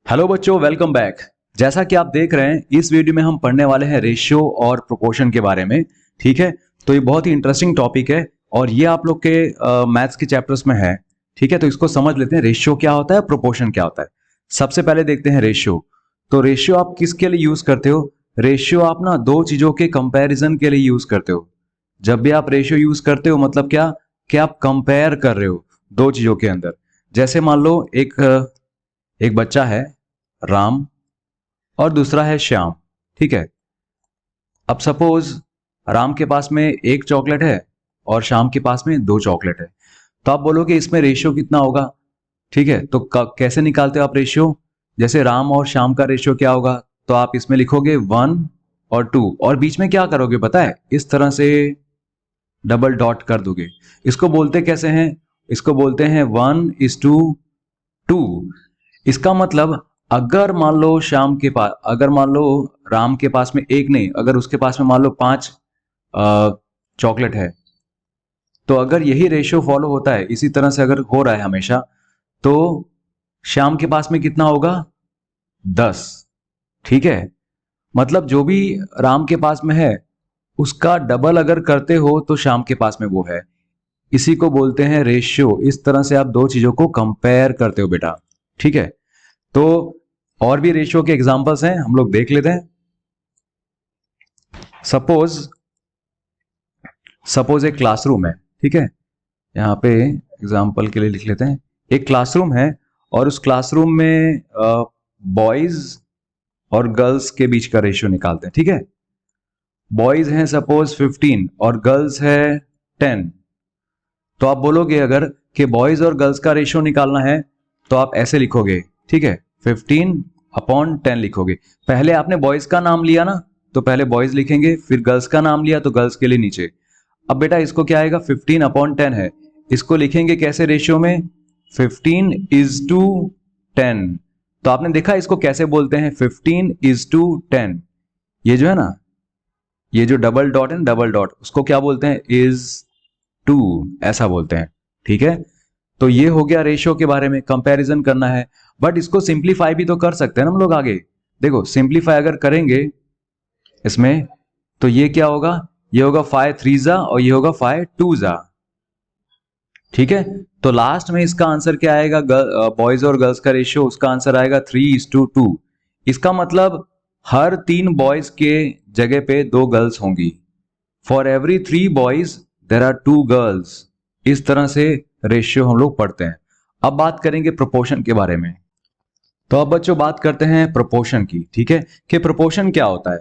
Hello बच्चों, welcome back. जैसा कि आप देख रहे हैं, इस वीडियो में हम पढ़ने वाले हैं रेशियो और प्रोपोर्शन के बारे में। ठीक है, तो ये बहुत ही इंटरेस्टिंग टॉपिक है और ये आप लोग के मैथ्स के चैप्टर्स में है। ठीक है, तो इसको समझ लेते हैं, रेशियो क्या होता है, प्रोपोर्शन क्या होता है। सबसे पहले देखते हैं रेशियो। तो रेशियो आप किसके लिए यूज करते हो? रेशियो आप ना दो चीजों के कंपेरिजन के लिए यूज करते हो। जब भी आप रेशियो यूज करते हो मतलब क्या कि आप कंपेयर कर रहे हो दो चीजों के अंदर। जैसे मान लो एक बच्चा है राम और दूसरा है श्याम। ठीक है, अब सपोज राम के पास में एक चॉकलेट है और श्याम के पास में दो चॉकलेट है। तो आप बोलोगे इसमें रेशियो कितना होगा? ठीक है, तो कैसे निकालते हो आप रेशियो? जैसे राम और श्याम का रेशियो क्या होगा, तो आप इसमें लिखोगे 1 और 2 और बीच में क्या करोगे पता है, इस तरह से डबल डॉट कर दोगे। इसको बोलते कैसे हैं? इसको बोलते हैं 1:2। इसका मतलब अगर मान लो श्याम के पास, अगर मान लो राम के पास में एक नहीं, अगर उसके पास में मान लो 5 चॉकलेट है, तो अगर यही रेशियो फॉलो होता है, इसी तरह से अगर हो रहा है हमेशा, तो श्याम के पास में कितना होगा? 10। ठीक है, मतलब जो भी राम के पास में है उसका डबल अगर करते हो तो श्याम के पास में वो है। इसी को बोलते हैं रेशियो। इस तरह से आप दो चीजों को कंपेयर करते हो बेटा। ठीक है, तो और भी रेशियो के एग्जांपल्स हैं, हम लोग देख लेते हैं। सपोज एक क्लासरूम है। ठीक है, यहाँ पे एग्जांपल के लिए लिख लेते हैं। एक क्लासरूम है और उस क्लासरूम में बॉयज और गर्ल्स के बीच का रेशियो निकालते हैं। ठीक है, बॉयज हैं सपोज 15 और गर्ल्स है 10। तो आप बोलोगे अगर कि बॉयज और गर्ल्स का रेशियो निकालना है तो आप ऐसे लिखोगे। ठीक है, 15/10 लिखोगे। पहले आपने बॉयज का नाम लिया ना, तो पहले बॉयज लिखेंगे, फिर गर्ल्स का नाम लिया तो गर्ल्स के लिए नीचे। अब बेटा इसको क्या आएगा, 15/10 है, इसको लिखेंगे कैसे रेशियो में? 15:10। तो आपने देखा इसको कैसे बोलते हैं, 15:10। ये जो है ना, ये जो डबल डॉट है, डबल डॉट, उसको क्या बोलते हैं? ऐसा बोलते हैं। ठीक है, तो ये हो गया रेशियो के बारे में, कंपैरिजन करना है। बट इसको सिंप्लीफाई भी तो कर सकते हैं ना हम लोग आगे। देखो सिंप्लीफाई अगर करेंगे इसमें तो ये क्या होगा, ये होगा 5×3 और ये होगा 5×2। ठीक है, तो लास्ट में इसका आंसर क्या आएगा, बॉयज और गर्ल्स का रेशियो, उसका आंसर आएगा 3:2। इसका मतलब हर 3 बॉयज के जगह पे 2 गर्ल्स होंगी। For every 3 boys there are 2 girls. इस तरह से रेशियो हम लोग पढ़ते हैं। अब बात करेंगे प्रोपोर्शन के बारे में। तो अब बच्चों बात करते हैं प्रोपोर्शन की। ठीक है, कि प्रोपोर्शन क्या होता है।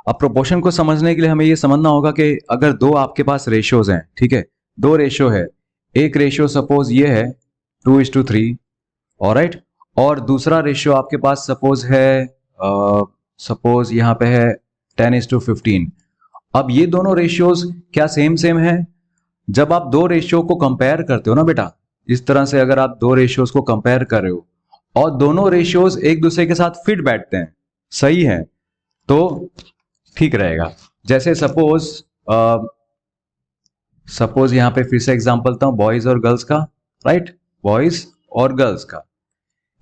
अब प्रोपोर्शन को समझने के लिए हमें यह समझना होगा कि अगर दो आपके पास रेशियोज हैं, ठीक है, दो रेशियो है, एक रेशियो सपोज ये है 2:3, ऑलराइट, और दूसरा रेशियो आपके पास सपोज है सपोज यहाँ पे है 10:15। अब ये दोनों रेशियोज क्या सेम है? जब आप दो रेशियो को कंपेयर करते हो ना बेटा, इस तरह से अगर आप दो रेशियोज को कंपेयर कर रहे हो और दोनों रेशियोज एक दूसरे के साथ फिट बैठते हैं, सही है, तो ठीक रहेगा। जैसे सपोज यहां पे फिर से एग्जांपल लेता हूं, बॉयज और गर्ल्स का, राइट, बॉयज और गर्ल्स का।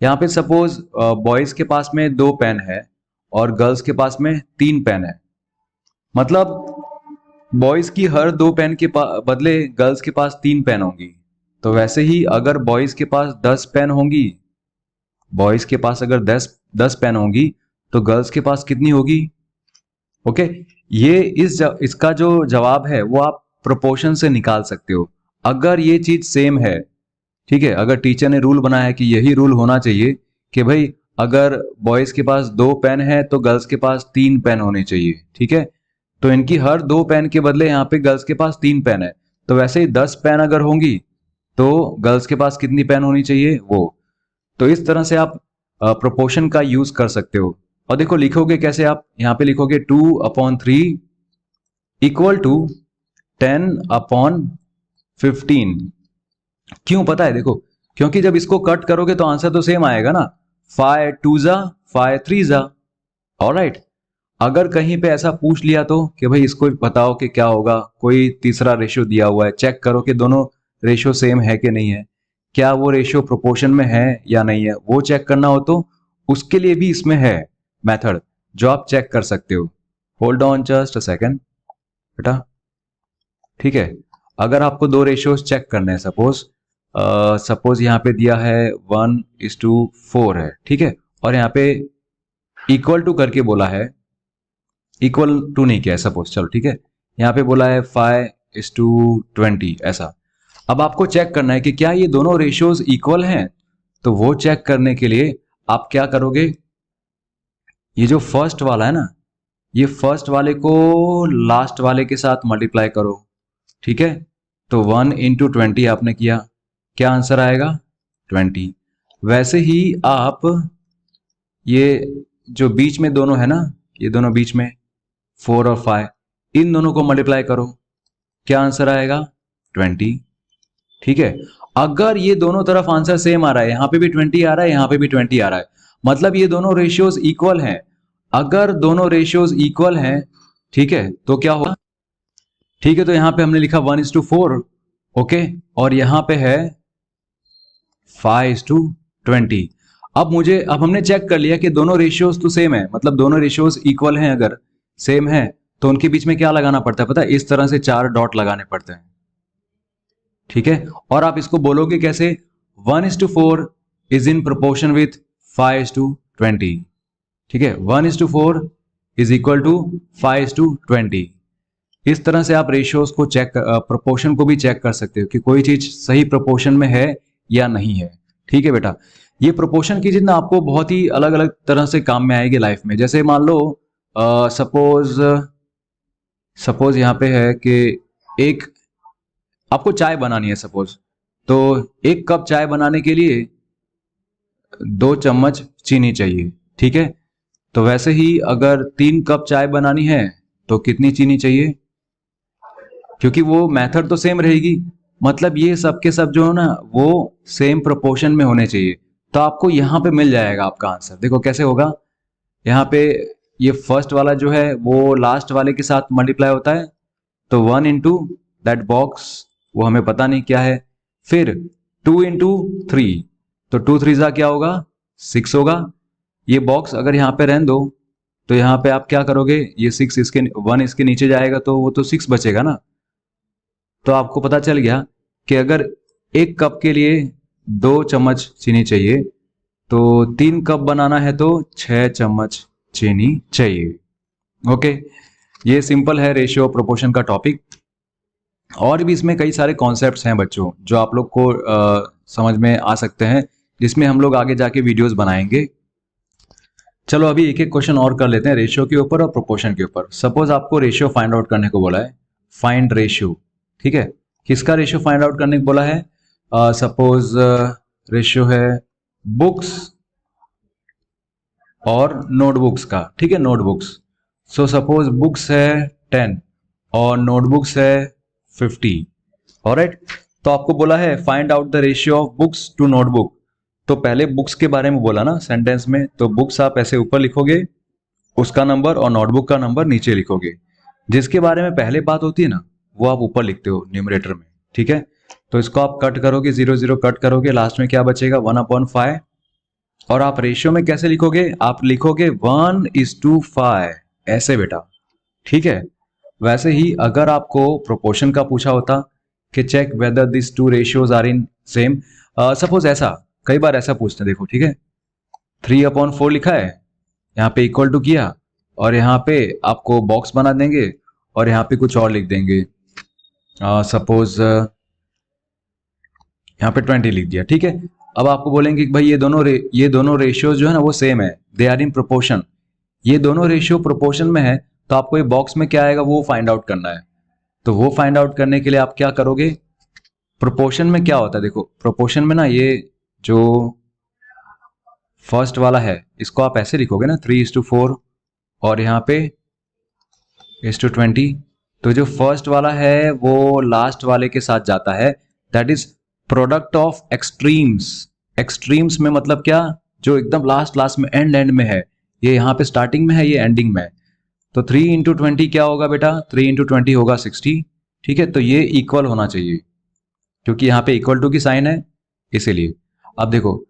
यहां पे सपोज बॉयज के पास में 2 पेन है और गर्ल्स के पास में 3 पेन है। मतलब बॉयज की हर 2 पेन के बदले गर्ल्स के पास 3 पेन होंगी। तो वैसे ही अगर बॉयज के पास 10 पेन होंगी, बॉयज के पास अगर 10 पेन होंगी तो गर्ल्स के पास कितनी होगी? ओके, ये इसका जो जवाब है वो आप प्रोपोर्शन से निकाल सकते हो अगर ये चीज सेम है। ठीक है, अगर टीचर ने रूल बनाया है कि यही रूल होना चाहिए कि भाई अगर बॉयज के पास 2 पेन है तो गर्ल्स के पास 3 पेन होने चाहिए। ठीक है, तो इनकी हर 2 पेन के बदले यहाँ पे गर्ल्स के पास 3 पेन है, तो वैसे ही 10 पेन अगर होंगी तो गर्ल्स के पास कितनी पेन होनी चाहिए? वो। तो इस तरह से आप प्रोपोर्शन का यूज कर सकते हो। और देखो लिखोगे कैसे, आप यहाँ पे लिखोगे 2/3 इक्वल टू 10/15। क्यों पता है? देखो क्योंकि जब इसको कट करोगे तो आंसर तो सेम आएगा ना, 5×2 5×3। ऑलराइट, अगर कहीं पे ऐसा पूछ लिया तो कि भाई इसको बताओ कि क्या होगा, कोई तीसरा रेशियो दिया हुआ है, चेक करो कि दोनों रेशियो सेम है कि नहीं है, क्या वो रेशियो प्रोपोर्शन में है या नहीं है, वो चेक करना हो तो उसके लिए भी इसमें है मेथड जो आप चेक कर सकते हो। Hold on just a second बेटा, ठीक है। अगर आपको दो रेशियोज चेक करने हैं, सपोज यहाँ पे दिया है 1:4 है, ठीक है, और यहाँ पे इक्वल टू करके बोला है, इक्वल टू नहीं किया है सपोज, चलो ठीक है, यहाँ पे बोला है 5:20 ऐसा। अब आपको चेक करना है कि क्या ये दोनों रेशियोज इक्वल हैं। तो वो चेक करने के लिए आप क्या करोगे, ये जो फर्स्ट वाला है ना, ये फर्स्ट वाले को लास्ट वाले के साथ मल्टीप्लाई करो, ठीक है। तो 1:20 आपने किया, क्या आंसर आएगा 20। वैसे ही आप ये जो बीच में दोनों है ना, ये दोनों बीच में 4 और 5, इन दोनों को मल्टीप्लाई करो, क्या आंसर आएगा 20, ठीक है। अगर ये दोनों तरफ आंसर सेम आ रहा है, यहां पे भी 20 आ रहा है, यहां पे भी 20 आ रहा है, मतलब ये दोनों रेशियोज इक्वल हैं। अगर दोनों रेशियोज इक्वल हैं, ठीक है, तो क्या होगा, ठीक है, तो यहां पे हमने लिखा 1:4, ओके, और यहां पे है 5:20। अब हमने चेक कर लिया कि दोनों रेशियोज तो सेम है, मतलब दोनों रेशियोज इक्वल हैं। अगर सेम है तो उनके बीच में क्या लगाना पड़ता है पता है, इस तरह से 4 डॉट लगाने पड़ते हैं, ठीक है। और आप इसको बोलोगे कैसे, 1:4 इज इन प्रोपोर्शन विथ 5:20, ठीक है, 1:4 इज इक्वल टू 5:20। इस तरह से आप रेशियोज को चेक, प्रोपोर्शन को भी चेक कर सकते हो कि कोई चीज सही प्रोपोर्शन में है या नहीं है, ठीक है बेटा। ये प्रोपोर्शन की चीज ना आपको बहुत ही अलग अलग तरह से काम में आएगी लाइफ में। जैसे मान लो सपोज यहाँ पे है कि एक आपको चाय बनानी है सपोज, तो 1 कप चाय बनाने के लिए 2 चम्मच चीनी चाहिए, ठीक है। तो वैसे ही अगर 3 कप चाय बनानी है तो कितनी चीनी चाहिए, क्योंकि वो मेथड तो सेम रहेगी, मतलब ये सब के सब जो है ना वो सेम प्रोपोर्शन में होने चाहिए। तो आपको यहाँ पे मिल जाएगा आपका आंसर। देखो कैसे होगा, यहाँ पे ये फर्स्ट वाला जो है वो लास्ट वाले के साथ मल्टीप्लाई होता है, तो 1 इंटू दैट बॉक्स, वो हमें पता नहीं क्या है, फिर 2 इंटू 3, तो 2 3 क्या होगा 6 होगा। ये बॉक्स अगर यहाँ पे रहने दो तो यहाँ पे आप क्या करोगे, ये 6 इसके 1 इसके नीचे जाएगा तो वो तो 6 बचेगा ना। तो आपको पता चल गया कि अगर 1 कप के लिए 2 चम्मच चीनी चाहिए, तो 3 कप बनाना है तो 6 चम्मच चीनी चाहिए, ओके। ये सिंपल है रेशियो प्रोपोर्शन का टॉपिक। और भी इसमें कई सारे कॉन्सेप्ट्स हैं बच्चों जो आप लोग को समझ में आ सकते हैं, जिसमें हम लोग आगे जाके वीडियोस बनाएंगे। चलो अभी एक एक क्वेश्चन और कर लेते हैं रेशियो के ऊपर और प्रोपोर्शन के ऊपर। सपोज आपको रेशियो फाइंड आउट करने को बोला है, फाइंड रेशियो, ठीक है। किसका रेशियो फाइंड आउट करने को बोला है, सपोज रेशियो है बुक्स और नोटबुक्स का, ठीक है, नोटबुक्स। सो सपोज बुक्स है 10 और नोटबुक्स है 50, ऑलराइट। तो आपको बोला है find out the ratio of books to notebook. तो पहले बुक्स के बारे में बोला ना सेंटेंस में, तो बुक्स आप ऐसे ऊपर लिखोगे, उसका नंबर, और नोटबुक का नंबर नीचे लिखोगे। जिसके बारे में पहले बात होती है ना वो आप ऊपर लिखते हो न्यूमरेटर में, ठीक है। तो इसको आप कट करोगे, 0 0 कट करोगे, लास्ट में क्या बचेगा 1/5। और आप रेशियो में कैसे लिखोगे, आप लिखोगे 1:5 ऐसे बेटा, ठीक है। वैसे ही अगर आपको प्रोपोर्शन का पूछा होता कि check whether this two ratios are in same, suppose ऐसा कई बार ऐसा पूछते हैं, देखो ठीक है, 3/4 लिखा है, यहाँ पे इक्वल टू किया, और यहाँ पे आपको बॉक्स बना देंगे और यहाँ पे कुछ और लिख देंगे, सपोज यहाँ पे 20 लिख दिया, ठीक है। अब आपको बोलेंगे कि भाई ये दोनों रेशियोज जो है ना वो सेम है, दे आर इन प्रोपोर्शन। ये दोनों रेशियो प्रोपोर्शन में है, तो आपको ये बॉक्स में क्या आएगा वो फाइंड आउट करना है। तो वो फाइंड आउट करने के लिए आप क्या करोगे, प्रोपोर्शन में क्या होता है, देखो प्रोपोर्शन में ना ये जो फर्स्ट वाला है इसको आप ऐसे लिखोगे ना 3:4 और यहाँ पे 1:20। तो जो फर्स्ट वाला है वो लास्ट वाले के साथ जाता है, that is product of extremes. Extremes में मतलब क्या, जो एकदम लास्ट में एंड में है, ये यहाँ पे स्टार्टिंग में है, ये एंडिंग में है। तो 3:20 क्या होगा बेटा, 3:20 होगा 60, ठीक है। तो ये इक्वल होना चाहिए क्योंकि यहाँ पे इक्वल टू की साइन है, इसीलिए। अब देखो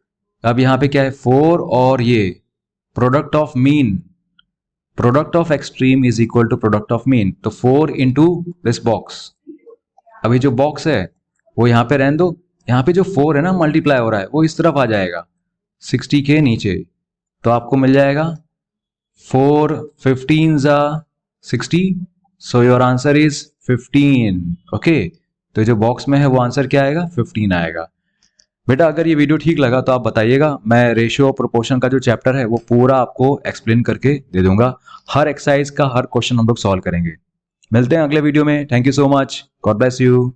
अब यहाँ पे क्या है 4 और ये product of mean, product of extreme is equal to product of mean. तो 4 इंटू दिस बॉक्स, अभी जो बॉक्स है वो यहाँ पे रहने दो, यहाँ पे जो 4 है ना मल्टीप्लाई हो रहा है वो इस तरफ आ जाएगा 60 के नीचे, तो आपको मिल जाएगा 4 15 60, so your answer is 15। Okay, तो जो बॉक्स में है वो आंसर क्या आएगा, 15 आएगा। बेटा अगर ये वीडियो ठीक लगा तो आप बताइएगा, मैं रेशियो और प्रोपोर्शन का जो चैप्टर है वो पूरा आपको एक्सप्लेन करके दे दूंगा। हर एक्सरसाइज का हर क्वेश्चन हम लोग सॉल्व करेंगे। मिलते हैं अगले वीडियो में। Thank you so much, God bless you.